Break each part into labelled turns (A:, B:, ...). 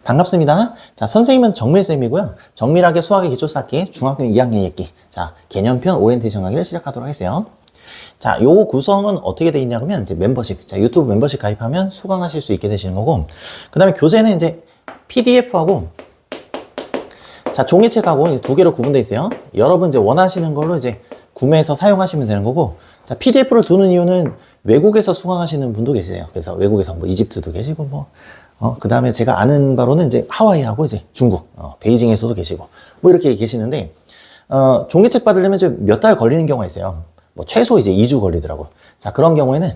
A: 반갑습니다. 자, 선생님은 정밀쌤이고요. 정밀하게 수학의 기초 쌓기 중학교 2학년 읽기. 자, 개념편 오리엔테이션 강의를 시작하도록 하겠어요. 자, 요 구성은 어떻게 되어 있냐면 이제 멤버십. 자, 유튜브 멤버십 가입하면 수강하실 수 있게 되시는 거고. 그다음에 교재는 이제 PDF하고 자, 종이책하고 두 개로 구분되어 있어요. 여러분 이제 원하시는 걸로 이제 구매해서 사용하시면 되는 거고. 자, PDF를 두는 이유는 외국에서 수강하시는 분도 계세요. 그래서 외국에서 뭐 이집트도 계시고 그 다음에 제가 아는 바로는 이제 하와이하고 이제 중국, 베이징에서도 계시고, 뭐 이렇게 계시는데, 종이책 받으려면 좀 몇 달 걸리는 경우가 있어요. 뭐 최소 이제 2주 걸리더라고요. 자, 그런 경우에는,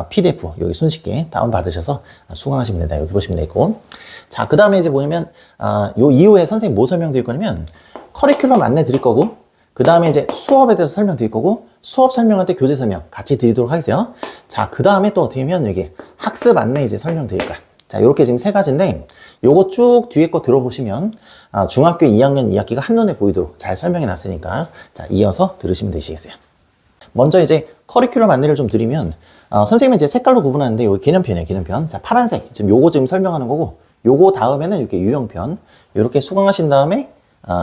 A: PDF, 여기 손쉽게 다운받으셔서 수강하시면 된다. 여기 보시면 되고. 자, 그 다음에 이제 뭐냐면, 요 이후에 선생님 뭐 설명드릴 거냐면, 커리큘럼 안내 드릴 거고, 그 다음에 이제 수업에 대해서 설명드릴 거고, 수업 설명할 때 교재 설명 같이 드리도록 하겠어요. 자, 그 다음에 또 어떻게 하면 여기 학습 안내 이제 설명드릴 거야. 자, 요렇게 지금 세 가지인데, 요거 쭉 뒤에 거 들어보시면, 중학교 2학년 2학기가 한눈에 보이도록 잘 설명해 놨으니까, 자, 이어서 들으시면 되시겠어요. 먼저 이제 커리큘럼 안내를 좀 드리면, 선생님은 이제 색깔로 구분하는데, 요 개념편이에요, 개념편. 자, 파란색. 지금 요거 지금 설명하는 거고, 요거 다음에는 이렇게 유형편. 요렇게 수강하신 다음에,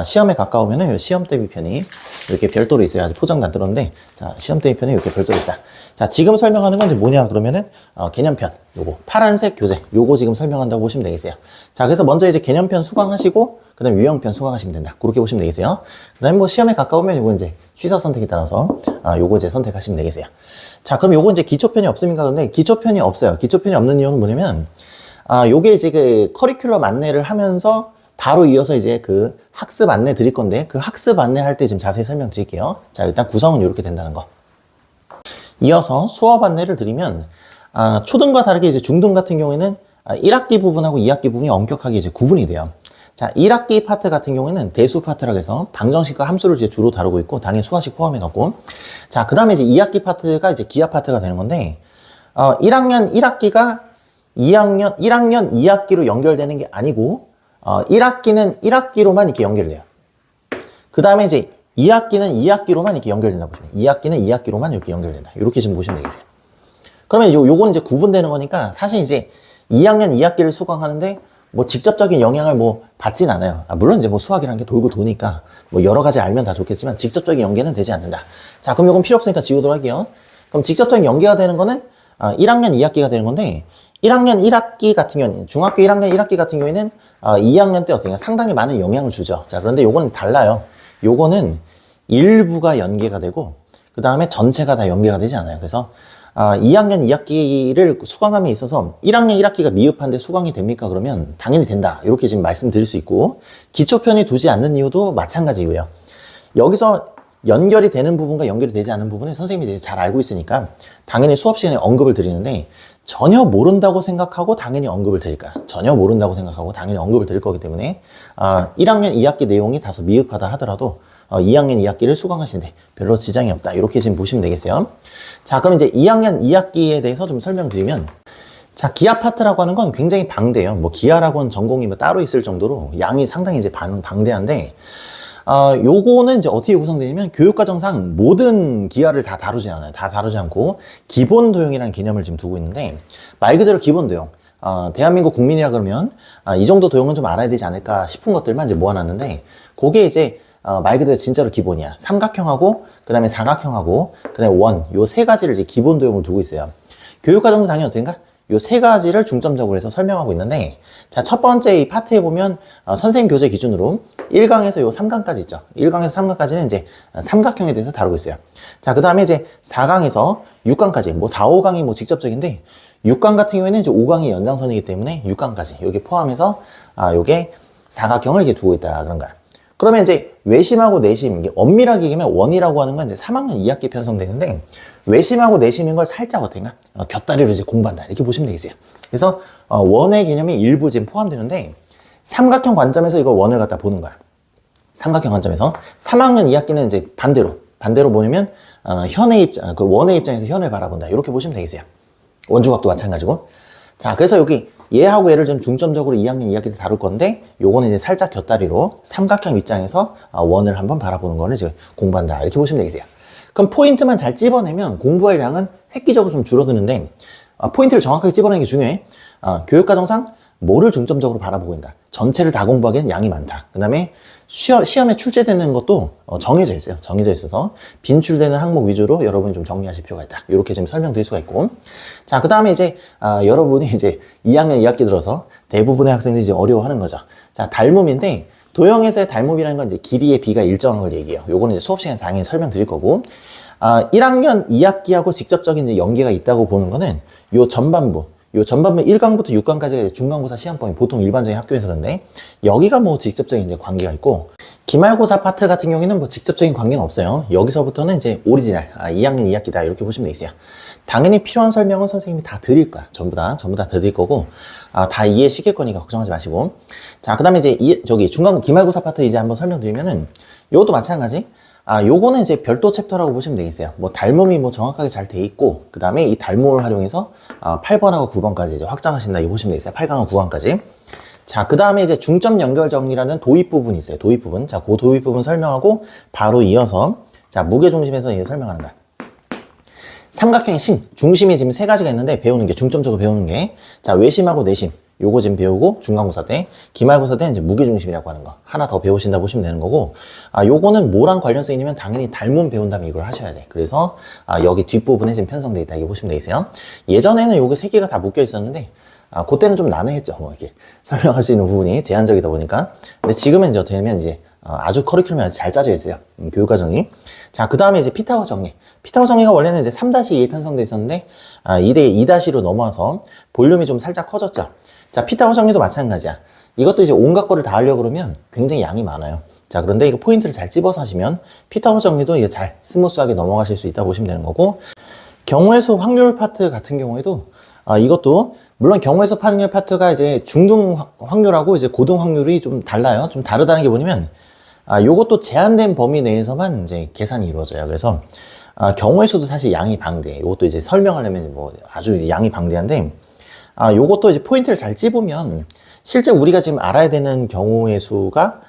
A: 시험에 가까우면은 요 시험 대비 편이 이렇게 별도로 있어요. 아직 포장도 안 들었는데, 자, 시험 대비 편이 이렇게 별도로 있다. 자, 지금 설명하는 건 이제 뭐냐 그러면은 개념편 요거 파란색 교재 요거 지금 설명한다고 보시면 되겠어요. 자, 그래서 먼저 이제 개념편 수강하시고 그다음에 유형편 수강하시면 된다. 그렇게 보시면 되겠어요. 그다음에 뭐 시험에 가까우면 요거 이제 취사 선택에 따라서 요거 이제 선택하시면 되겠어요. 자, 그럼 요거 이제 기초편이 없습니까? 근데 기초편이 없어요. 기초편이 없는 이유는 뭐냐면 요게 이제 그 커리큘럼 안내를 하면서 바로 이어서 이제 그 학습 안내 드릴 건데 그 학습 안내 할 때 지금 자세히 설명드릴게요. 자, 일단 구성은 이렇게 된다는 거. 이어서 수업 안내를 드리면 초등과 다르게 이제 중등 같은 경우에는 1학기 부분하고 2학기 부분이 엄격하게 이제 구분이 돼요. 자, 1학기 파트 같은 경우에는 대수 파트라고 해서 방정식과 함수를 이제 주로 다루고 있고 당연히 수화식 포함해 갖고 자, 그다음에 이제 2학기 파트가 이제 기하 파트가 되는 건데 1학년 1학기가 1학년 2학기로 연결되는 게 아니고 1학기는 1학기로만 이렇게 연결돼요. 그다음에 이제 2학기는 2학기로만 이렇게 연결된다 보시면 2학기는 2학기로만 이렇게 연결된다. 이렇게 지금 보시면 되겠어요. 그러면 요거는 이제 구분되는 거니까 사실 이제 2학년 2학기를 수강하는데 뭐 직접적인 영향을 뭐 받진 않아요. 물론 이제 뭐 수학이라는 게 돌고 도니까 뭐 여러 가지 알면 다 좋겠지만 직접적인 연계는 되지 않는다. 자, 그럼 요건 필요 없으니까 지우도록 할게요. 그럼 직접적인 연계가 되는 거는 1학년 2학기가 되는 건데 1학년 1학기 같은 경우는 중학교 1학년 1학기 같은 경우에는 2학년 때 어떻게 상당히 많은 영향을 주죠. 자, 그런데 요거는 달라요. 요거는 일부가 연계가 되고 그 다음에 전체가 다 연계가 되지 않아요. 그래서 2학년 2학기를 수강함에 있어서 1학년 1학기가 미흡한데 수강이 됩니까? 그러면 당연히 된다. 이렇게 지금 말씀드릴 수 있고 기초편이 두지 않는 이유도 마찬가지 이유예요. 여기서 연결이 되는 부분과 연결이 되지 않는 부분은 선생님이 이제 잘 알고 있으니까 당연히 수업 시간에 언급을 드리는데 전혀 모른다고 생각하고 당연히 언급을 드릴 거야. 전혀 모른다고 생각하고 당연히 언급을 드릴 거기 때문에 1학년 2학기 내용이 다소 미흡하다 하더라도 2학년 2학기를 수강하시는데 별로 지장이 없다. 이렇게 지금 보시면 되겠어요. 자, 그럼 이제 2학년 2학기에 대해서 좀 설명드리면 자, 기하 파트라고 하는 건 굉장히 방대해요. 뭐 기하라고 하는 전공이 뭐 따로 있을 정도로 양이 상당히 이제 방대한데 요거는 이제 어떻게 구성되냐면 교육과정상 모든 기하를 다 다루지 않아요. 다 다루지 않고 기본 도형이라는 개념을 지금 두고 있는데 말 그대로 기본 도형. 대한민국 국민이라 그러면 이 정도 도형은 좀 알아야 되지 않을까 싶은 것들만 이제 모아놨는데 그게 이제 말 그대로 진짜로 기본이야. 삼각형하고 그 다음에 사각형하고 그 다음에 원 요 세 가지를 이제 기본 도형으로 두고 있어요. 교육과정상 당연히 어떤가? 요 세 가지를 중점적으로 해서 설명하고 있는데 자, 첫 번째 이 파트에 보면 선생님 교재 기준으로 1강에서 요 3강까지 있죠. 1강에서 3강까지는 이제 삼각형에 대해서 다루고 있어요. 자, 그 다음에 이제 4강에서 6강까지 뭐 4, 5강이 뭐 직접적인데 6강 같은 경우에는 이제 5강이 연장선이기 때문에 6강까지 여기 포함해서 요게 사각형을 이렇게 두고 있다 그런 거야. 그러면 이제 외심하고 내심, 이게 엄밀하게 얘기하면 원이라고 하는 건 이제 3학년 2학기 편성되는데 외심하고 내심인 걸 살짝 어떤가? 곁다리로 이제 공부한다. 이렇게 보시면 되겠어요. 그래서 원의 개념이 일부 지금 포함되는데 삼각형 관점에서 이걸 원을 갖다 보는 거야. 삼각형 관점에서 3학년 2학기는 이제 반대로 뭐냐면 현의 입장, 그 원의 입장에서 현을 바라본다. 이렇게 보시면 되겠어요. 원주각도 마찬가지고. 자, 그래서 여기 얘하고 얘를 좀 중점적으로 2학년 2학기 때 다룰 건데 요거는 이제 살짝 곁다리로 삼각형 입장에서 원을 한번 바라보는 거를 이제 공부한다. 이렇게 보시면 되겠어요. 그럼 포인트만 잘 찝어내면 공부할 양은 획기적으로 좀 줄어드는데 포인트를 정확하게 찝어내는 게 중요해. 교육과정상 뭐를 중점적으로 바라보고 있다. 전체를 다 공부하기엔 양이 많다. 그 다음에 시험에 출제되는 것도 정해져 있어요. 정해져 있어서 빈출되는 항목 위주로 여러분이 좀 정리하실 필요가 있다. 이렇게 지금 설명드릴 수가 있고. 자, 그 다음에 이제, 여러분이 이제 2학년 2학기 들어서 대부분의 학생들이 이제 어려워하는 거죠. 자, 닮음인데, 도형에서의 닮음이라는 건 이제 길이의 비가 일정한 걸 얘기해요. 요거는 이제 수업 시간에 당연히 설명드릴 거고. 1학년 2학기하고 직접적인 이제 연계가 있다고 보는 거는 요 전반부 1강부터 6강까지가 중간고사 시험범위 보통 일반적인 학교에서 그런데 여기가 뭐 직접적인 이제 관계가 있고 기말고사 파트 같은 경우에는 뭐 직접적인 관계는 없어요. 여기서부터는 이제 오리지널 2학년 2학기다 이렇게 보시면 돼 있어요. 당연히 필요한 설명은 선생님이 다 드릴 거야. 전부 다 드릴 거고 다 이해시킬 거니까 걱정하지 마시고. 자, 그다음에 이제 중간고 기말고사 파트 이제 한번 설명드리면은 요것도 마찬가지. 요거는 이제 별도 챕터라고 보시면 되겠어요. 뭐 닮음이 뭐 정확하게 잘 돼 있고, 그 다음에 이 닮음을 활용해서 8번하고 9번까지 이제 확장하신다 이거 보시면 되겠어요. 8강하고 9강까지. 자, 그 다음에 이제 중점 연결 정리라는 도입 부분이 있어요. 도입 부분. 자, 그 도입 부분 설명하고 바로 이어서 자, 무게 중심에서 이제 설명한다. 삼각형의 중심이 지금 세 가지가 있는데 배우는 게 중점적으로 배우는 게 자, 외심하고 내심. 요거 지금 배우고 중간고사 때, 기말고사 때는 이제 무게중심이라고 하는 거 하나 더 배우신다 보시면 되는 거고, 요거는 뭐랑 관련성 있냐면 당연히 닮음 배운 다음에 이걸 하셔야 돼. 그래서 여기 뒷부분에 지금 편성돼 있다 이거 보시면 되세요. 예전에는 요게 세 개가 다 묶여 있었는데 그때는 좀 난해했죠. 뭐 이렇게 설명할 수 있는 부분이 제한적이다 보니까. 근데 지금은 이제 어떻게 되면 이제 아주 커리큘럼이 아주 잘 짜져 있어요. 교육과정이. 자, 그 다음에 이제 피타고 정리. 피타고 정리가 원래는 이제 3-2에 편성돼 있었는데 2-2-로 넘어와서 볼륨이 좀 살짝 커졌죠. 자, 피타고 정리도 마찬가지야. 이것도 이제 온갖 거를 다 하려고 그러면 굉장히 양이 많아요. 자, 그런데 이거 포인트를 잘 집어서 하시면 피타고 정리도 이게 잘 스무스하게 넘어가실 수 있다고 보시면 되는 거고, 경우의 수 확률 파트 같은 경우에도 이것도 물론 경우의 수 확률 파트가 이제 중등 확률하고 이제 고등 확률이 좀 달라요. 좀 다르다는 게 뭐냐면 요것도 제한된 범위 내에서만 이제 계산이 이루어져요. 그래서 경우의 수도 사실 양이 방대해. 요것도 이제 설명하려면 뭐 아주 양이 방대한데 요것도 이제 포인트를 잘 찝으면 실제 우리가 지금 알아야 되는 경우의 수가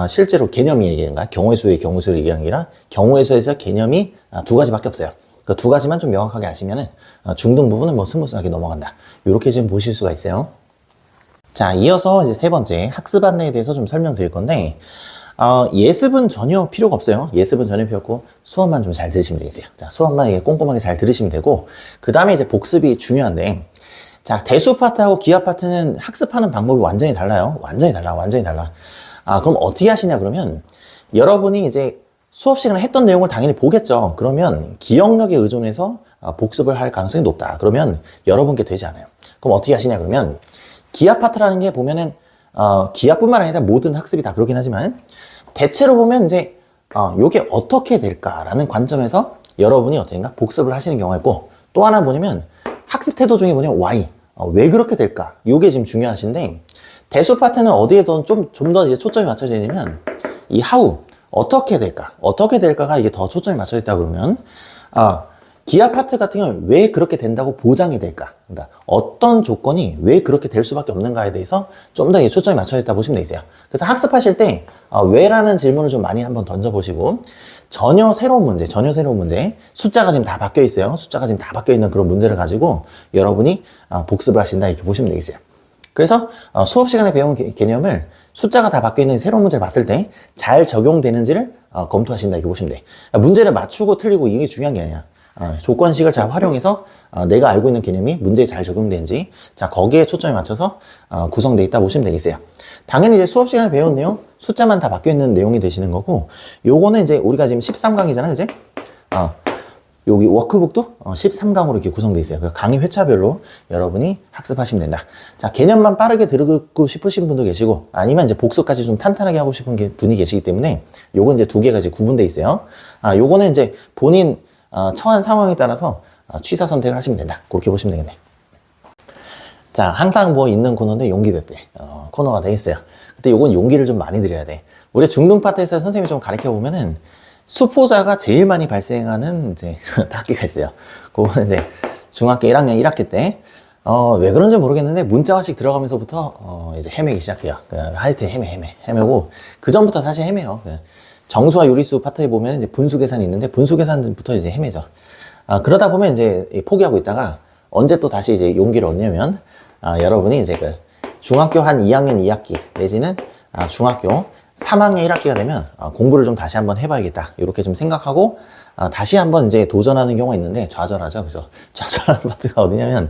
A: 실제로 개념이 얘기하는 거야. 경우의 수의 경우의 수를 얘기하는 게 아니라 경우의 수에서 개념이 두 가지밖에 없어요. 그 두 가지만 좀 명확하게 아시면은 중등 부분은 뭐 스무스하게 넘어간다. 이렇게 지금 보실 수가 있어요. 자, 이어서 이제 세 번째 학습 안내에 대해서 좀 설명드릴 건데 예습은 전혀 필요가 없어요. 예습은 전혀 필요 없고 수업만 좀 잘 들으시면 되겠어요. 자, 수업만 이게 꼼꼼하게 잘 들으시면 되고 그 다음에 이제 복습이 중요한데 자, 대수 파트하고 기하 파트는 학습하는 방법이 완전히 달라요. 완전히 달라. 그럼 어떻게 하시냐 그러면 여러분이 이제 수업 시간에 했던 내용을 당연히 보겠죠. 그러면 기억력에 의존해서 복습을 할 가능성이 높다. 그러면 여러분께 되지 않아요. 그럼 어떻게 하시냐 그러면 기하 파트라는 게 보면은 기하뿐만 아니라 모든 학습이 다 그렇긴 하지만 대체로 보면 이제 요게 어떻게 될까라는 관점에서 여러분이 어떻게인가 복습을 하시는 경우가 있고 또 하나 뭐냐면 학습 태도 중에 뭐냐면 why 왜 그렇게 될까 요게 지금 중요하신데 대수 파트는 어디에 좀 더 이제 초점이 맞춰져 있냐면 이 how 어떻게 될까가 이게 더 초점이 맞춰져 있다 그러면 기하 파트 같은 경우는 왜 그렇게 된다고 보장이 될까? 그러니까 어떤 조건이 왜 그렇게 될 수밖에 없는가에 대해서 좀 더 초점이 맞춰져 있다 보시면 되세요. 그래서 학습하실 때 왜라는 질문을 좀 많이 한번 던져보시고 전혀 새로운 문제, 숫자가 지금 다 바뀌어 있어요. 숫자가 지금 다 바뀌어 있는 그런 문제를 가지고 여러분이 복습을 하신다 이렇게 보시면 되겠어요. 그래서 수업 시간에 배운 개념을 숫자가 다 바뀌어 있는 새로운 문제를 봤을 때 잘 적용되는지를 검토하신다 이렇게 보시면 돼. 문제를 맞추고 틀리고 이게 중요한 게 아니야. 조건식을 잘 활용해서 내가 알고 있는 개념이 문제에 잘 적용되는지 자 거기에 초점이 맞춰서 구성되어 있다 보시면 되겠어요. 당연히 이제 수업 시간에 배운 내용 숫자만 다 바뀌어 있는 내용이 되시는 거고 요거는 이제 우리가 지금 13강이잖아 그지? 여기 워크북도 13강으로 이렇게 구성되어 있어요. 그 강의 회차별로 여러분이 학습하시면 된다. 자, 개념만 빠르게 들고 싶으신 분도 계시고, 아니면 이제 복습까지 좀 탄탄하게 하고 싶은 분이 계시기 때문에, 요건 이제 두 개가 이제 구분되어 있어요. 요거는 이제 본인 처한 상황에 따라서 취사 선택을 하시면 된다. 그렇게 보시면 되겠네. 자, 항상 뭐 있는 코너인데 용기 배 코너가 되겠어요. 근데 요건 용기를 좀 많이 드려야 돼. 우리 중등 파트에서 선생님이 좀 가르쳐 보면은 수포자가 제일 많이 발생하는 이제 학기가 있어요. 그거는 이제 중학교 1학년 1학기 때 왜 그런지 모르겠는데 문자화식 들어가면서부터 이제 헤매기 시작해요. 하여튼 헤매고 그 전부터 사실 헤매요. 정수와 요리수 파트에 보면 이제 분수 계산이 있는데 분수 계산부터 이제 헤매죠. 그러다 보면 이제 포기하고 있다가 언제 또 다시 이제 용기를 얻냐면 여러분이 이제 중학교 한 2학년 2학기 내지는 중학교 3학년 1학기가 되면 공부를 좀 다시 한번 해봐야겠다 이렇게 좀 생각하고 다시 한번 이제 도전하는 경우가 있는데 좌절하죠. 그래서 좌절하는 파트가 어디냐면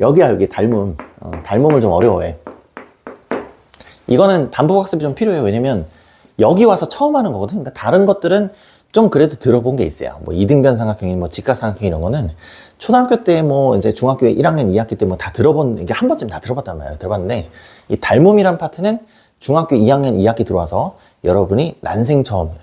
A: 여기야. 여기 닮음. 닮음을 좀 어려워해. 이거는 반복학습이 좀 필요해요. 왜냐면 여기 와서 처음 하는 거거든. 그러니까 다른 것들은 좀 그래도 들어본 게 있어요. 뭐 이등변 삼각형이 뭐 직각삼각형 이런 거는 초등학교 때 뭐 이제 중학교 1학년 2학기 때 뭐 다 들어본, 이게 한 번쯤 다 들어봤단 말이에요. 들어봤는데 이 닮음이란 파트는 중학교 2학년 2학기 들어와서 여러분이 난생 처음이에요.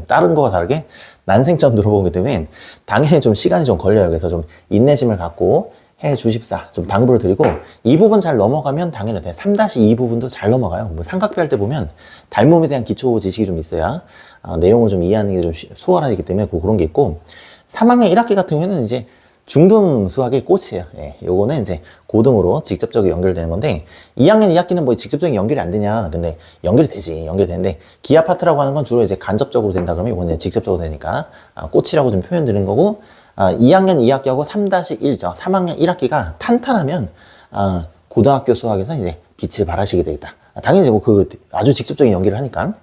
A: 다른 거와 다르게 난생 처음 들어보기 때문에 당연히 좀 시간이 좀 걸려요. 그래서 좀 인내심을 갖고 해 주십사 좀 당부를 드리고, 이 부분 잘 넘어가면 당연히 돼. 3-2 부분도 잘 넘어가요. 뭐 삼각비 할 때 보면 닮음에 대한 기초 지식이 좀 있어야 내용을 좀 이해하는 게 좀 수월하기 때문에 그런 게 있고, 3학년 1학기 같은 경우에는 이제 중등 수학의 꽃이에요. 예, 요거는 이제 고등으로 직접적으로 연결되는 건데, 2학년 2학기는 뭐 직접적인 연결이 안 되냐? 근데 연결이 되지. 연결이 되는데, 기하 파트라고 하는 건 주로 이제 간접적으로 된다 그러면 이거는 직접적으로 되니까 꽃이라고 좀 표현 드리는 거고, 2학년 2학기하고 3-1죠. 3학년 1학기가 탄탄하면 고등학교 수학에서 이제 빛을 발하시게 되겠다. 당연히 뭐 그 아주 직접적인 연기를 하니까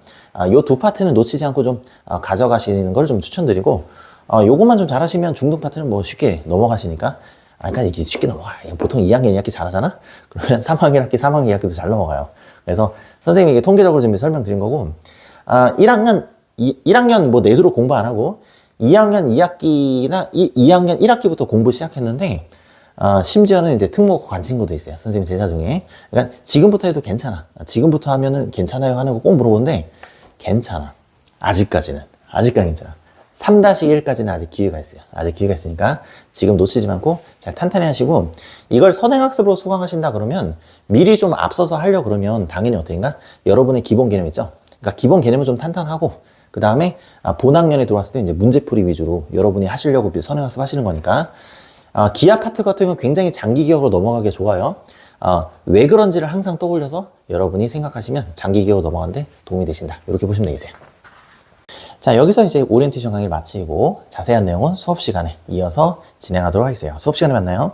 A: 요 두 파트는 놓치지 않고 좀 가져가시는 걸 좀 추천드리고, 요것만 좀 잘하시면 중등 파트는 뭐 쉽게 넘어가시니까, 그러니까 이게 쉽게 넘어가. 보통 2학년 2학기 잘하잖아? 그러면 3학년 1학기, 3학년 2학기도 잘 넘어가요. 그래서 선생님이 이게 통계적으로 지금 설명드린 거고, 1학년 뭐 내수로 공부 안 하고 2학년 2학기나 2학년 1학기부터 공부 시작했는데, 심지어는 이제 특목고 간 친구도 있어요. 선생님 제자 중에. 그러니까 지금부터 해도 괜찮아. 지금부터 하면은 괜찮아요 하는 거 꼭 물어보는데, 괜찮아. 아직까지는 괜찮아. 3-1까지는 아직 기회가 있어요. 아직 기회가 있으니까 지금 놓치지 않고 잘 탄탄히 하시고, 이걸 선행학습으로 수강하신다 그러면 미리 좀 앞서서 하려고 그러면 당연히 어떻게인가 여러분의 기본 개념 있죠. 그러니까 기본 개념은 좀 탄탄하고, 그 다음에 본학년에 들어왔을 때 이제 문제풀이 위주로 여러분이 하시려고 선행학습 하시는 거니까, 기하 파트 같은 경우는 굉장히 장기 기억으로 넘어가기 좋아요. 왜 그런지를 항상 떠올려서 여러분이 생각하시면 장기 기억으로 넘어가는데 도움이 되신다. 이렇게 보시면 되겠어요. 자, 여기서 이제 오리엔테이션 강의를 마치고 자세한 내용은 수업 시간에 이어서 진행하도록 하겠어요. 수업 시간에 만나요.